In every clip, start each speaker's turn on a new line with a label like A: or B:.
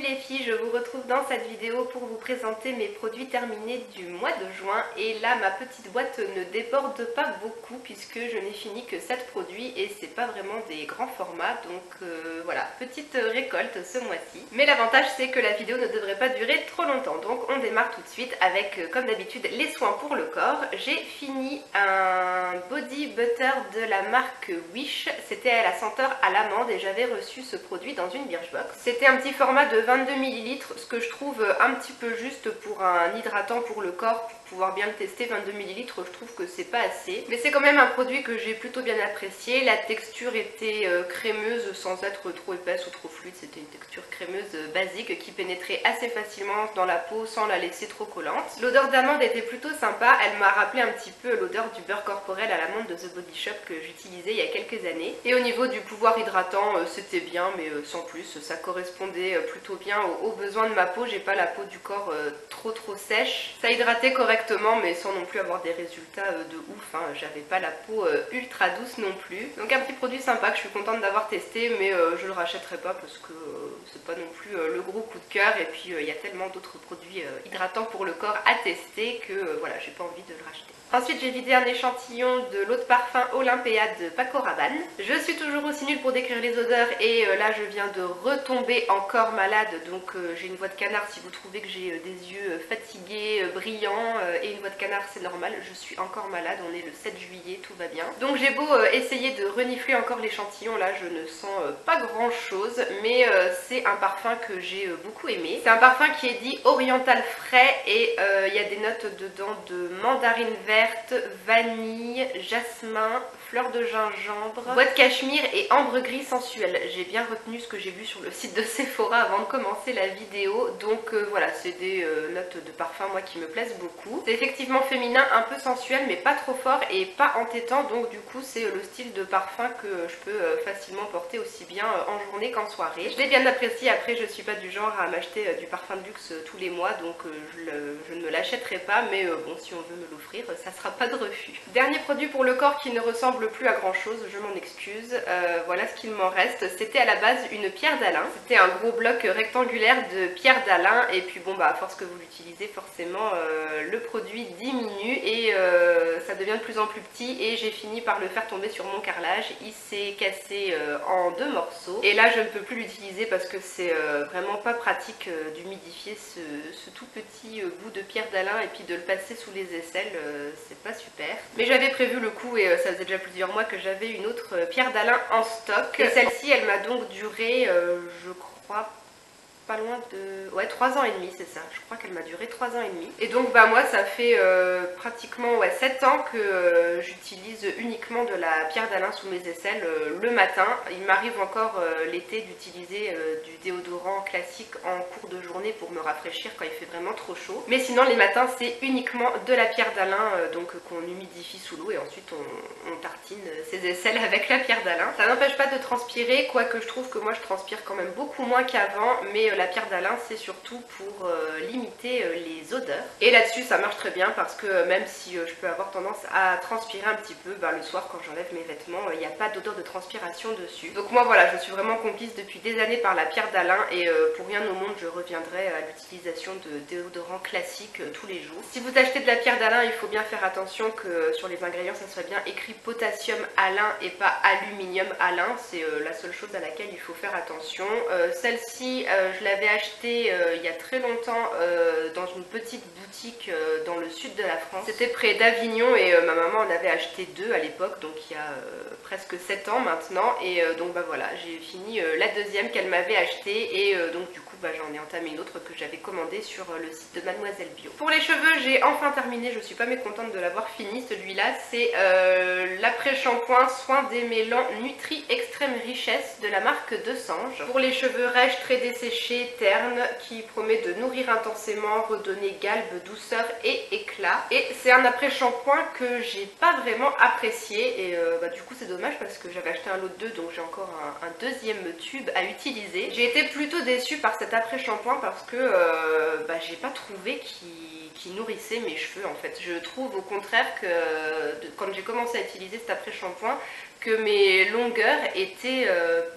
A: les filles, je vous retrouve dans cette vidéo pour vous présenter mes produits terminés du mois de juin. Et là, ma petite boîte ne déborde pas beaucoup puisque je n'ai fini que 7 produits et c'est pas vraiment des grands formats. Donc voilà, petite récolte ce mois-ci. Mais l'avantage c'est que la vidéo ne devrait pas durer trop longtemps. Donc on démarre tout de suite avec, comme d'habitude, les soins pour le corps. J'ai fini un body butter de la marque Wish. C'était à la senteur à l'amande et j'avais reçu ce produit dans une Birchbox. C'était un petit format de 22 ml, ce que je trouve un petit peu juste pour un hydratant pour le corps, pour pouvoir bien le tester. 22 ml, je trouve que c'est pas assez. Mais c'est quand même un produit que j'ai plutôt bien apprécié. La texture était crémeuse sans être trop épaisse ou trop fluide. C'était une texture crémeuse basique qui pénétrait assez facilement dans la peau sans la laisser trop collante. L'odeur d'amande était plutôt sympa. Elle m'a rappelé un petit peu l'odeur du beurre corporel à l'amande de The Body Shop que j'utilisais il y a quelques années. Et au niveau du pouvoir hydratant, c'était bien, mais sans plus. Ça correspondait plutôt bien aux besoins de ma peau. J'ai pas la peau du corps trop sèche. Ça hydratait correctement, mais sans non plus avoir des résultats de ouf, hein. J'avais pas la peau ultra douce non plus. Donc un petit produit sympa que je suis contente d'avoir testé, mais je le rachèterai pas parce que c'est pas non plus le gros coup de cœur. Et puis il y a tellement d'autres produits hydratants pour le corps à tester que voilà, j'ai pas envie de le racheter. Ensuite, j'ai vidé un échantillon de l'eau de parfum Olympea de Paco Rabanne. Je suis toujours aussi nulle pour décrire les odeurs et là je viens de retomber encore malade, donc j'ai une voix de canard. Si vous trouvez que j'ai des yeux fatigués, brillants et une voix de canard, c'est normal, je suis encore malade. On est le 7 juillet, tout va bien. Donc j'ai beau essayer de renifler encore l'échantillon, là je ne sens pas grand chose, mais c'est un parfum que j'ai beaucoup aimé. C'est un parfum qui est dit oriental frais et il y a des notes dedans de mandarine verte, vanille, jasmin, fleur de gingembre, bois de cachemire et ambre gris sensuel. J'ai bien retenu ce que j'ai vu sur le site de Sephora avant de commencer la vidéo. Donc voilà, c'est des notes de parfum moi qui me plaisent beaucoup. C'est effectivement féminin, un peu sensuel mais pas trop fort et pas entêtant. Donc du coup c'est le style de parfum que je peux facilement porter aussi bien en journée qu'en soirée. Je l'ai bien apprécié. Après je suis pas du genre à m'acheter du parfum de luxe tous les mois, donc je ne me l'achèterai pas, mais bon, si on veut me l'offrir, ça sera pas de refus. Dernier produit pour le corps qui ne ressemble plus à grand chose, je m'en excuse. Voilà ce qu'il m'en reste. C'était à la base une pierre d'Alain. C'était un gros bloc rectangulaire de pierre d'Alain et puis bon bah à force que vous l'utilisez, forcément le produit diminue et ça devient de plus en plus petit et j'ai fini par le faire tomber sur mon carrelage. Il s'est cassé en 2 morceaux et là je ne peux plus l'utiliser parce que c'est vraiment pas pratique d'humidifier ce tout petit bout de pierre d'Alain et puis de le passer sous les aisselles, c'est pas super. Mais j'avais prévu le coup et ça faisait déjà plusieurs mois que j'avais une autre pierre d'Alain en stock. Et celle-ci, elle m'a donc duré, je crois, pas loin de... ouais, 3 ans et demi, c'est ça. Je crois qu'elle m'a duré 3 ans et demi. Et donc bah moi ça fait pratiquement 7 ans que j'utilise uniquement de la pierre d'Alain sous mes aisselles le matin. Il m'arrive encore l'été d'utiliser du déodorant classique en cours de journée pour me rafraîchir quand il fait vraiment trop chaud. Mais sinon les matins c'est uniquement de la pierre d'Alain donc qu'on humidifie sous l'eau et ensuite on tartine ses aisselles avec la pierre d'Alain. Ça n'empêche pas de transpirer, quoique je trouve que moi je transpire quand même beaucoup moins qu'avant, mais la pierre d'Alain c'est surtout pour limiter les odeurs. Et là-dessus ça marche très bien parce que même si je peux avoir tendance à transpirer un petit peu, bah, le soir quand j'enlève mes vêtements, il n'y a pas d'odeur de transpiration dessus. Donc moi voilà, je suis vraiment complice depuis des années par la pierre d'Alain et pour rien au monde je reviendrai à l'utilisation de déodorants classiques tous les jours. Si vous achetez de la pierre d'Alain, il faut bien faire attention que sur les ingrédients ça soit bien écrit potassium Alain et pas aluminium Alain. C'est la seule chose à laquelle il faut faire attention. Celle-ci je l'avais achetée il y a très longtemps dans une petite boutique dans le sud de la France. C'était près d'Avignon et ma maman en avait acheté 2 à l'époque, donc il y a presque 7 ans maintenant. Et donc bah voilà, j'ai fini la deuxième qu'elle m'avait achetée et donc du coup bah, j'en ai entamé une autre que j'avais commandée sur le site de Mademoiselle Bio. Pour les cheveux, j'ai enfin terminé, je suis pas mécontente de l'avoir fini. Celui-là c'est l'après-shampoing Soin démêlant Nutri Extrême Richesse de la marque De Sange. Pour les cheveux rêches, très desséchés, ternes, qui promet de nourrir intensément, redonner galbe, douceur et éclat. Et c'est un après-shampoing que j'ai pas vraiment apprécié et bah, du coup c'est dommage parce que j'avais acheté un lot de 2, donc j'ai encore un deuxième tube à utiliser. J'ai été plutôt déçue par cet après-shampoing parce que bah, j'ai pas trouvé qui nourrissait mes cheveux en fait. Je trouve au contraire que quand j'ai commencé à utiliser cet après-shampoing, que mes longueurs étaient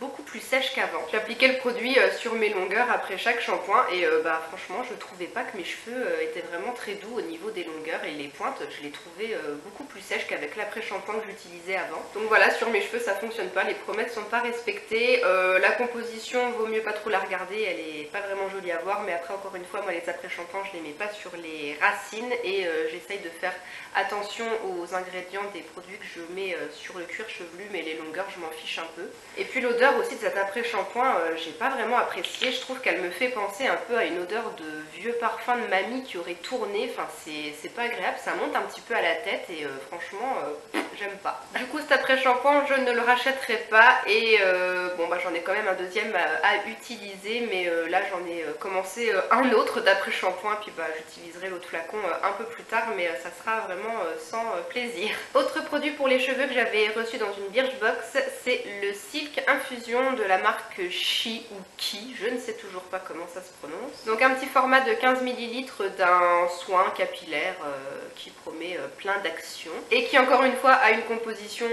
A: beaucoup plus sèches qu'avant. J'appliquais le produit sur mes longueurs après chaque shampoing et franchement je trouvais pas que mes cheveux étaient vraiment très doux au niveau des longueurs, et les pointes je les trouvais beaucoup plus sèches qu'avec l'après-shampoing que j'utilisais avant. Donc voilà, sur mes cheveux ça fonctionne pas, les promesses sont pas respectées, la composition vaut mieux pas trop la regarder, elle est pas vraiment jolie à voir, mais après encore une fois moi les après-shampoings je les mets pas sur les racines et j'essaye de faire attention aux ingrédients des produits que je mets sur le cuir chevelu, mais les longueurs je m'en fiche un peu. Et puis l'odeur aussi de cet après-shampoing j'ai pas vraiment apprécié, je trouve qu'elle me fait penser un peu à une odeur de vieux parfum de mamie qui aurait tourné, enfin c'est pas agréable, ça monte un petit peu à la tête et franchement j'aime pas. Du coup cet après-shampoing je ne le rachèterai pas et j'en ai quand même un deuxième à utiliser, mais là j'en ai commencé un autre d'après-shampoing, puis j'utiliserai l'autre flacon un peu plus tard, mais ça sera vraiment sans plaisir. Autre produit pour les cheveux que j'avais reçu dans une Birchbox, c'est le Silk Infusion de la marque Chi ou Ki, je ne sais toujours pas comment ça se prononce. Donc un petit format de 15 ml d'un soin capillaire qui promet plein d'actions et qui encore une fois a une composition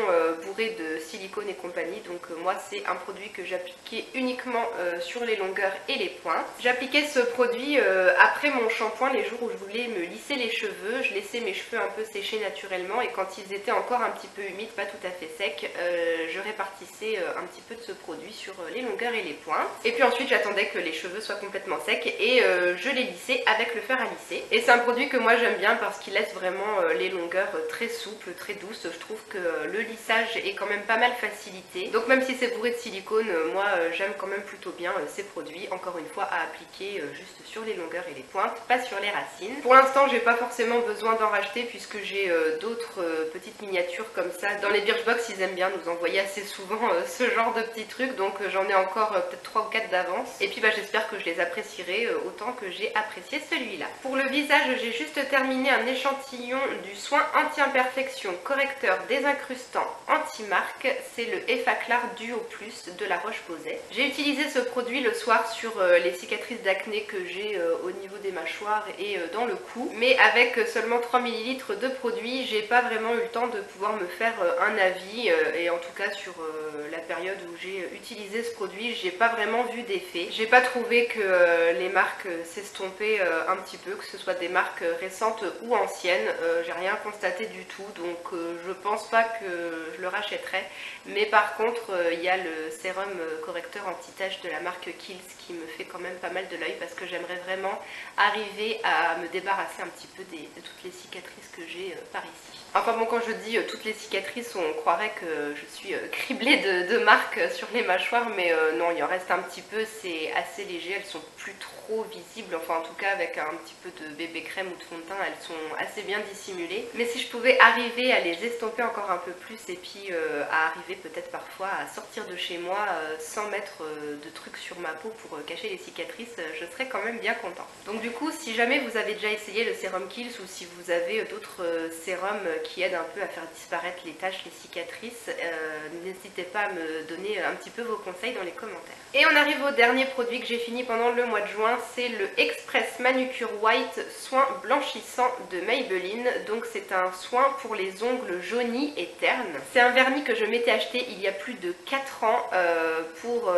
A: bourrée de silicone et compagnie. Donc moi c'est un produit que j'appliquais uniquement sur les longueurs et les pointes. J'appliquais ce produit après mon shampoing les jours où je voulais me lisser les cheveux. Je laissais mes cheveux un peu sécher naturellement et quand ils étaient encore un petit peu humides, pas tout à fait secs, je répartissais un petit peu de ce produit sur les longueurs et les pointes. Et puis ensuite j'attendais que les cheveux soient complètement secs et je les lissais avec le fer à lisser. Et c'est un produit que moi j'aime bien parce qu'il laisse vraiment les longueurs très souples, très douces. Je trouve que le lissage est quand même pas mal facilité. Donc même si c'est bourré de silicone, moi j'aime quand même plutôt bien ces produits. Encore une fois à appliquer juste sur les longueurs et les pointes, pas sur les racines. Pour l'instant j'ai pas forcément besoin d'en racheter puisque j'ai d'autres petites miniatures comme ça. Dans les Birchbox ils aiment bien nous envoyer assez souvent ce genre de petits trucs, donc j'en ai encore peut-être 3 ou 4 d'avance. Et puis j'espère que je les apprécierai autant que j'ai apprécié celui-là. Pour le visage j'ai juste terminé un échantillon du soin anti-imperfection correcteur désincrustant anti-marque, c'est le Effaclar Duo Plus de la Roche-Posay. J'ai utilisé ce produit le soir sur les cicatrices d'acné que j'ai au niveau des mâchoires et dans le cou, mais avec seulement 3 ml de produit, j'ai pas vraiment eu le temps de pouvoir me faire un avis et en tout cas sur la période où j'ai utilisé ce produit, j'ai pas vraiment vu d'effet. J'ai pas trouvé que les marques s'estompaient un petit peu, que ce soit des marques récentes ou anciennes, j'ai rien constaté du tout, donc je pense pas que je le rachèterai. Mais par contre il y a le sérum correcteur anti-tache de la marque Kiehl's qui me fait quand même pas mal de l'œil parce que j'aimerais vraiment arriver à me débarrasser un petit peu de toutes les cicatrices que j'ai par ici. Enfin bon, quand je dis toutes les cicatrices, on croirait que je suis criblée de marques sur les mâchoires, mais non, il en reste un petit peu, c'est assez léger, elles sont plus trop visibles, enfin en tout cas avec un petit peu de bébé crème ou de fond de teint, elles sont assez bien dissimulées. Mais si je pouvais arriver à les estomper encore un peu plus et puis à arriver peut-être parfois à sortir de chez moi sans mettre de trucs sur ma peau pour cacher les cicatrices, je serais quand même bien contente. Donc du coup, si jamais vous avez déjà essayé le sérum Kiehl's ou si vous avez d'autres sérums qui aident un peu à faire disparaître les taches, les cicatrices, n'hésitez pas à me donner un petit peu vos conseils dans les commentaires. Et on arrive au dernier produit que j'ai fini pendant le mois de juin, c'est le Express Manucure White Soin Blanchissant de Maybelline. Donc c'est un soin pour les ongles jaunis et ternes. C'est un vernis que je m'étais acheté il y a plus de 4 ans pour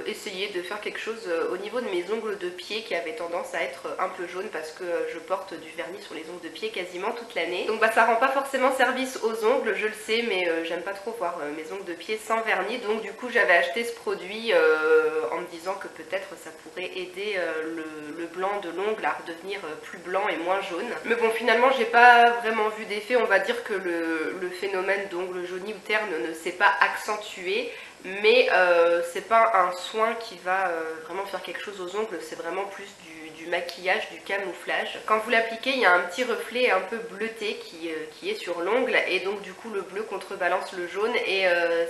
A: essayer de faire quelque chose au niveau de mes ongles de pied qui avaient tendance à être un peu jaunes parce que je porte du vernis sur les ongles de pied quasiment toute l'année. Donc ça rend pas forcément service aux ongles, je le sais, mais j'aime pas trop voir mes ongles de pied sans vernis. Donc du coup j'avais acheté ce produit en me disant que peut-être ça pourrait aider le blanc de l'ongle à redevenir plus blanc et moins jaune. Mais bon, finalement j'ai pas vraiment vu d'effet. On va dire que le phénomène d'ongles jaunis ou ternes ne s'est pas accentué, mais c'est pas un soin qui va vraiment faire quelque chose aux ongles, c'est vraiment plus du maquillage, du camouflage. Quand vous l'appliquez, il y a un petit reflet un peu bleuté qui est sur l'ongle et donc du coup le bleu contrebalance le jaune et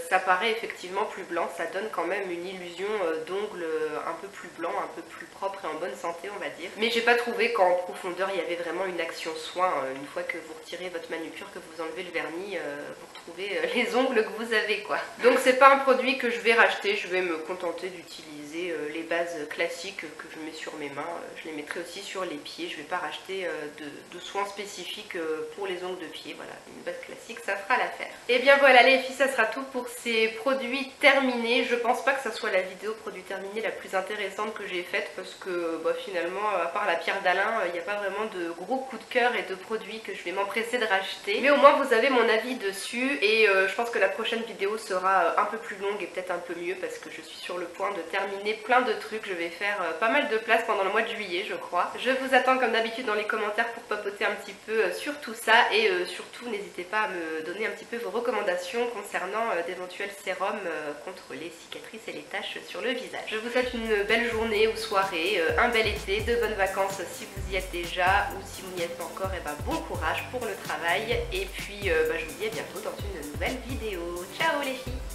A: ça paraît effectivement plus blanc, ça donne quand même une illusion d'ongle un peu plus blanc, un peu plus propre et en bonne santé on va dire. Mais j'ai pas trouvé qu'en profondeur il y avait vraiment une action soin. Une fois que vous retirez votre manucure, que vous enlevez le vernis, vous retrouvez les ongles que vous avez quoi. Donc c'est pas un produit que je vais racheter, je vais me contenter d'utiliser utiliser les bases classiques que je mets sur mes mains. Je les mettrai aussi sur les pieds. Je ne vais pas racheter de soins spécifiques pour les ongles de pied. Voilà, une base classique, ça fera l'affaire. Et bien voilà les filles, ça sera tout pour ces produits terminés. Je pense pas que ça soit la vidéo produits terminés la plus intéressante que j'ai faite parce que finalement, à part la pierre d'Alain, il n'y a pas vraiment de gros coup de cœur et de produits que je vais m'empresser de racheter. Mais au moins vous avez mon avis dessus et je pense que la prochaine vidéo sera un peu plus longue et peut-être un peu mieux parce que je suis sur le point de terminer plein de trucs. Je vais faire pas mal de place pendant le mois de juillet je crois. Je vous attends comme d'habitude dans les commentaires pour papoter un petit peu sur tout ça et surtout n'hésitez pas à me donner un petit peu vos recommandations concernant d'éventuels sérums contre les cicatrices et les taches sur le visage. Je vous souhaite une belle journée ou soirée, un bel été, de bonnes vacances si vous y êtes déjà ou si vous n'y êtes pas encore, et bon courage pour le travail et puis je vous dis à bientôt dans une nouvelle vidéo. Ciao les filles!